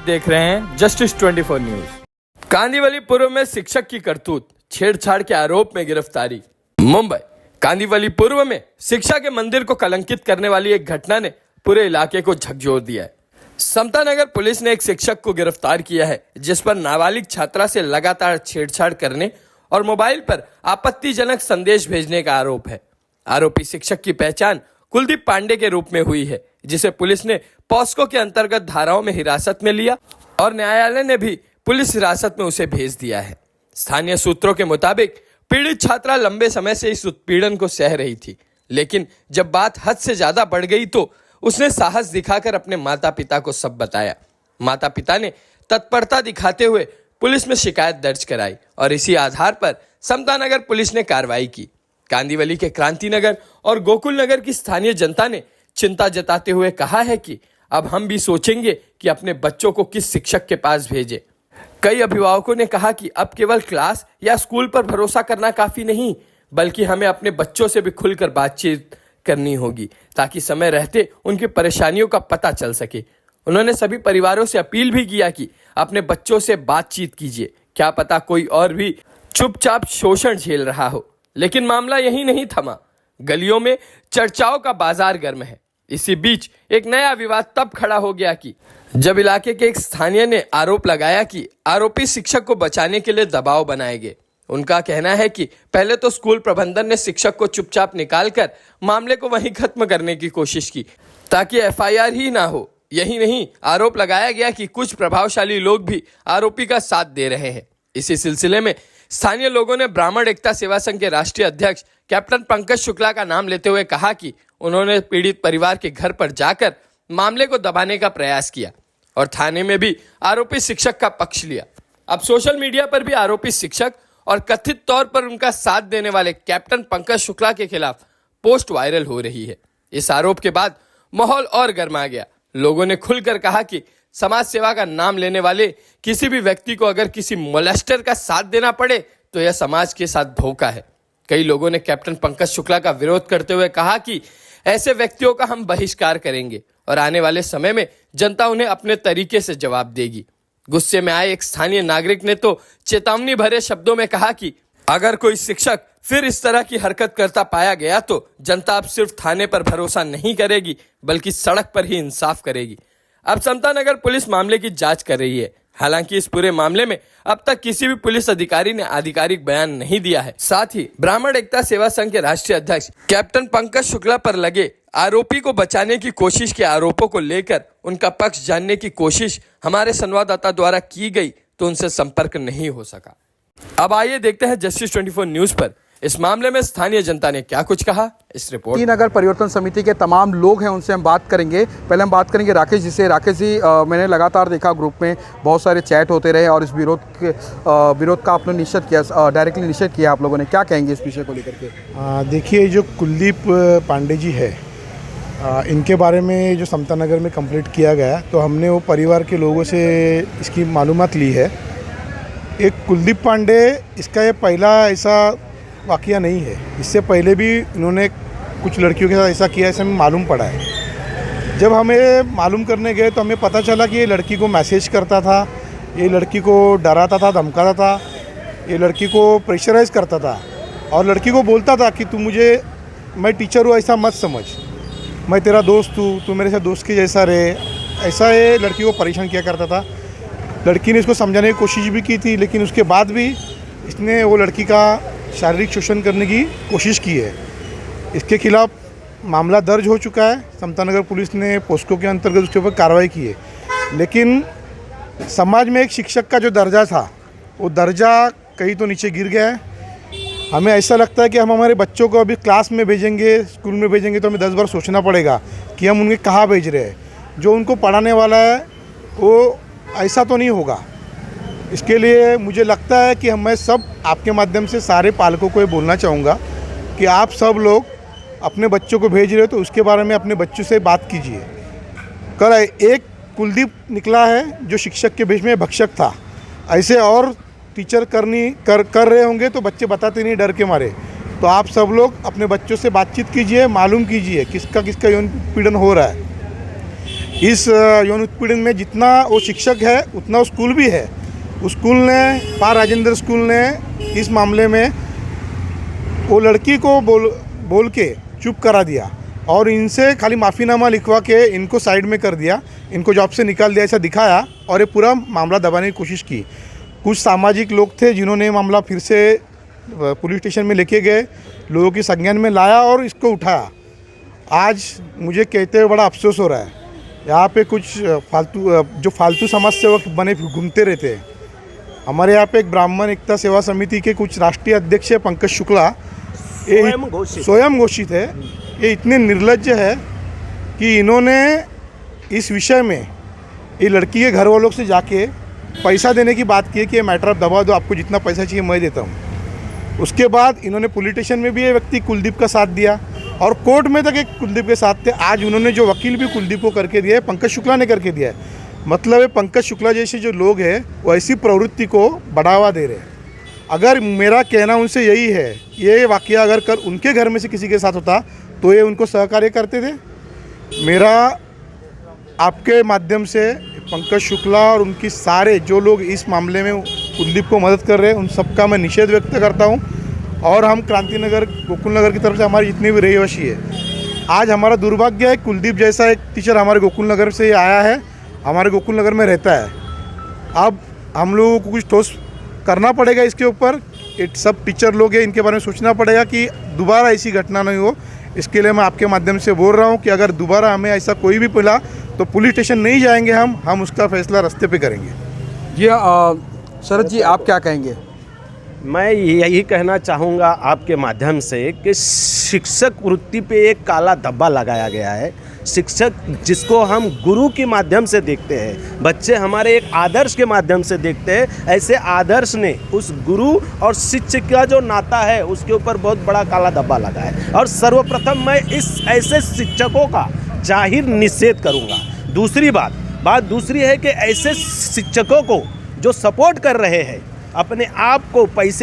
देख रहे हैं जस्टिस 24 न्यूज। कांदिवली पूर्व में शिक्षक की करतूत, छेड़छाड़ के आरोप में गिरफ्तारी। मुंबई कांदिवली पूर्व में शिक्षा के मंदिर को कलंकित करने वाली एक घटना ने पूरे इलाके को झकझोर दिया है। समता नगर पुलिस ने एक शिक्षक को गिरफ्तार किया है जिस पर नाबालिग छात्रा से लगातार छेड़छाड़ करने और मोबाइल पर आपत्तिजनक संदेश भेजने का आरोप है। आरोपी शिक्षक की पहचान कुलदीप पांडे के रूप में हुई है, जिसे पुलिस ने पॉस्को के अंतर्गत धाराओं में हिरासत में लिया और न्यायालय ने भी पुलिस हिरासत में उसे भेज दिया है। स्थानीय सूत्रों के मुताबिक पीड़ित छात्रा लंबे समय से इस उत्पीड़न को सह रही थी, लेकिन जब बात हद से ज्यादा बढ़ गई तो उसने साहस दिखाकर अपने माता पिता को सब बताया। माता पिता ने तत्परता दिखाते हुए पुलिस में शिकायत दर्ज कराई और इसी आधार पर समता नगर पुलिस ने कार्रवाई की। कांदिवली के क्रांति नगर और गोकुल नगर की स्थानीय जनता ने चिंता जताते हुए कहा है कि अब हम भी सोचेंगे कि अपने बच्चों को किस शिक्षक के पास भेजें। कई अभिभावकों ने कहा कि अब केवल क्लास या स्कूल पर भरोसा करना काफी नहीं, बल्कि हमें अपने बच्चों से भी खुलकर बातचीत करनी होगी ताकि समय रहते उनकी परेशानियों का पता चल सके। उन्होंने सभी परिवारों से अपील भी किया कि अपने बच्चों से बातचीत कीजिए, क्या पता कोई और भी चुपचाप शोषण झेल रहा हो। लेकिन मामला यही नहीं थमा, गलियों में चर्चाओं का बाजार गर्म है। इसी बीच एक नया विवाद तब खड़ा हो गया कि जब इलाके के एक स्थानीय ने आरोप लगाया कि आरोपी शिक्षक को बचाने के लिए दबाव बनाए गए। उनका कहना है कि पहले तो स्कूल प्रबंधन ने शिक्षक को चुपचाप निकालकर मामले को वहीं खत्म करने की कोशिश की ताकि एफआईआर ही ना हो। यही नहीं, आरोप लगाया गया कि कुछ प्रभावशाली लोग भी आरोपी का साथ दे रहे हैं। इसी सिलसिले में स्थानीय लोगों ने ब्राह्मण एकता सेवा संघ के राष्ट्रीय अध्यक्ष कैप्टन पंकज शुक्ला का नाम लेते हुए कहा कि उन्होंने पीड़ित परिवार के घर पर जाकर मामले को दबाने का प्रयास किया और थाने में भी आरोपी शिक्षक का पक्ष लिया। अब सोशल मीडिया पर भी आरोपी शिक्षक और कथित तौर पर उनका साथ देने वाले कैप्टन पंकज शुक्ला के खिलाफ पोस्ट वायरल हो रही है। इस आरोप के बाद माहौल और गर्मा गया। लोगों ने खुलकर कहा कि समाज सेवा का नाम लेने वाले किसी भी व्यक्ति को अगर किसी मोलेस्टर का साथ देना पड़े तो यह समाज के साथ धोखा है। कई लोगों ने कैप्टन पंकज शुक्ला का विरोध करते हुए कहा कि ऐसे व्यक्तियों का हम बहिष्कार करेंगे और आने वाले समय में जनता उन्हें अपने तरीके से जवाब देगी। गुस्से में आए एक स्थानीय नागरिक ने तो चेतावनी भरे शब्दों में कहा कि अगर कोई शिक्षक फिर इस तरह की हरकत करता पाया गया तो जनता अब सिर्फ थाने पर भरोसा नहीं करेगी बल्कि सड़क पर ही इंसाफ करेगी। अब समता नगर पुलिस मामले की जांच कर रही है। हालांकि इस पूरे मामले में अब तक किसी भी पुलिस अधिकारी ने आधिकारिक बयान नहीं दिया है। साथ ही ब्राह्मण एकता सेवा संघ के राष्ट्रीय अध्यक्ष कैप्टन पंकज शुक्ला पर लगे आरोपी को बचाने की कोशिश के आरोपों को लेकर उनका पक्ष जानने की कोशिश हमारे संवाददाता द्वारा की गई तो उनसे संपर्क नहीं हो सका। अब आइए देखते हैं जस्टिस 24 न्यूज पर इस मामले में स्थानीय जनता ने क्या कुछ कहा। इस रिपोर्ट नगर परिवर्तन समिति के तमाम लोग हैं, उनसे हम बात करेंगे। पहले हम बात करेंगे राकेश जी से। राकेश जी, मैंने लगातार देखा ग्रुप में बहुत सारे चैट होते रहे और इस विरोध का आपने निश्चित किया, डायरेक्टली निश्चित किया आप लोगों ने, क्या कहेंगे इस विषय को लेकर के? देखिए, जो कुलदीप पांडे जी है, इनके बारे में जो समता नगर में कंप्लेंट किया गया तो हमने वो परिवार के लोगों से इसकी मालूमात ली है। एक कुलदीप पांडे, इसका ये पहला ऐसा वाक़या नहीं है। इससे पहले भी इन्होंने कुछ लड़कियों के साथ ऐसा किया, ऐसा हमें मालूम पड़ा है। जब हमें मालूम करने गए तो हमें पता चला कि ये लड़की को मैसेज करता था, ये लड़की को डराता था, धमकाता था, ये लड़की को प्रेशराइज करता था और लड़की को बोलता था कि तू मुझे, मैं टीचर हूँ ऐसा मत समझ, मैं तेरा दोस्त हूँ, तू मेरे साथ दोस्त के जैसा रहे, ऐसा ये लड़की को परेशान किया करता था। लड़की ने इसको समझाने की कोशिश भी की थी, लेकिन उसके बाद भी इसने वो लड़की का शारीरिक शोषण करने की कोशिश की है। इसके खिलाफ मामला दर्ज हो चुका है। समता नगर पुलिस ने पोस्को के अंतर्गत उसके ऊपर कार्रवाई की है। लेकिन समाज में एक शिक्षक का जो दर्जा था, वो दर्जा कहीं तो नीचे गिर गया है। हमें ऐसा लगता है कि हम हमारे बच्चों को अभी क्लास में भेजेंगे, स्कूल में भेजेंगे तो हमें 10 बार सोचना पड़ेगा कि हम उन्हें कहाँ भेज रहे हैं। जो उनको पढ़ाने वाला है वो ऐसा तो नहीं होगा। इसके लिए मुझे लगता है कि मैं सब आपके माध्यम से सारे पालकों को ये बोलना चाहूँगा कि आप सब लोग अपने बच्चों को भेज रहे हो तो उसके बारे में अपने बच्चों से बात कीजिए। कल एक कुलदीप निकला है जो शिक्षक के भेष में भक्षक था, ऐसे और टीचर कर रहे होंगे तो बच्चे बताते नहीं डर के मारे। तो आप सब लोग अपने बच्चों से बातचीत कीजिए, मालूम कीजिए किसका यौन पीड़न हो रहा है। इस यौन उत्पीड़न में जितना वो शिक्षक है उतना वो स्कूल भी है। उस स्कूल ने, पार राजेंद्र स्कूल ने इस मामले में वो लड़की को बोल के चुप करा दिया और इनसे खाली माफ़ीनामा लिखवा के इनको साइड में कर दिया, इनको जॉब से निकाल दिया ऐसा दिखाया और ये पूरा मामला दबाने की कोशिश की। कुछ सामाजिक लोग थे जिन्होंने मामला फिर से पुलिस स्टेशन में लेके गए, लोगों की संज्ञान में लाया और इसको उठाया। आज मुझे कहते हुए बड़ा अफसोस हो रहा है, यहाँ पे कुछ फालतू समाज सेवक बने घूमते रहते हैं। हमारे यहाँ पे एक ब्राह्मण एकता सेवा समिति के कुछ राष्ट्रीय अध्यक्ष है पंकज शुक्ला, ये स्वयं घोषित है। ये इतने निर्लज्ज है कि इन्होंने इस विषय में ये लड़की के घर वालों से जाके पैसा देने की बात की है कि ये मैटर आप दबा दो, आपको जितना पैसा चाहिए मैं देता हूँ। उसके बाद इन्होंने पुलिस स्टेशन में भी ये व्यक्ति कुलदीप का साथ दिया और कोर्ट में तक एक कुलदीप के साथ थे। आज उन्होंने जो वकील भी कुलदीप को करके दिया है, पंकज शुक्ला ने करके दिया है। मतलब है पंकज शुक्ला जैसे जो लोग हैं वो ऐसी प्रवृत्ति को बढ़ावा दे रहे हैं। अगर मेरा कहना उनसे यही है, ये वाकया अगर कर उनके घर में से किसी के साथ होता तो ये उनको सहकार्य करते थे। मेरा आपके माध्यम से पंकज शुक्ला और उनकी सारे जो लोग इस मामले में कुलदीप को मदद कर रहे हैं उन सबका मैं निषेध व्यक्त करता हूं। और हम क्रांति नगर, गोकुल नगर की तरफ से हमारी जितने भी रहिवासी है, आज हमारा दुर्भाग्य है कुलदीप जैसा एक टीचर हमारे गोकुल नगर से आया है, हमारे गोकुल नगर में रहता है। अब हम लोगों को कुछ ठोस करना पड़ेगा इसके ऊपर। ये सब टीचर लोग हैं, इनके बारे में सोचना पड़ेगा कि दोबारा ऐसी घटना नहीं हो। इसके लिए मैं आपके माध्यम से बोल रहा हूँ कि अगर दोबारा हमें ऐसा कोई भी मिला तो पुलिस स्टेशन नहीं जाएंगे, हम उसका फैसला रास्ते पे करेंगे। जी शरद जी, आप क्या कहेंगे? मैं यही कहना चाहूँगा आपके माध्यम से कि शिक्षक वृत्ति पे एक काला धब्बा लगाया गया है। शिक्षक जिसको हम गुरु के माध्यम से देखते हैं, बच्चे हमारे एक आदर्श के माध्यम से देखते हैं, ऐसे आदर्श ने उस गुरु और शिक्षक का जो नाता है उसके ऊपर बहुत बड़ा काला धब्बा लगा है। और सर्वप्रथम मैं इस ऐसे शिक्षकों का जाहिर निषेध करूँगा। दूसरी बात दूसरी है कि ऐसे शिक्षकों को जो सपोर्ट कर रहे हैं, अपने आप को पैसे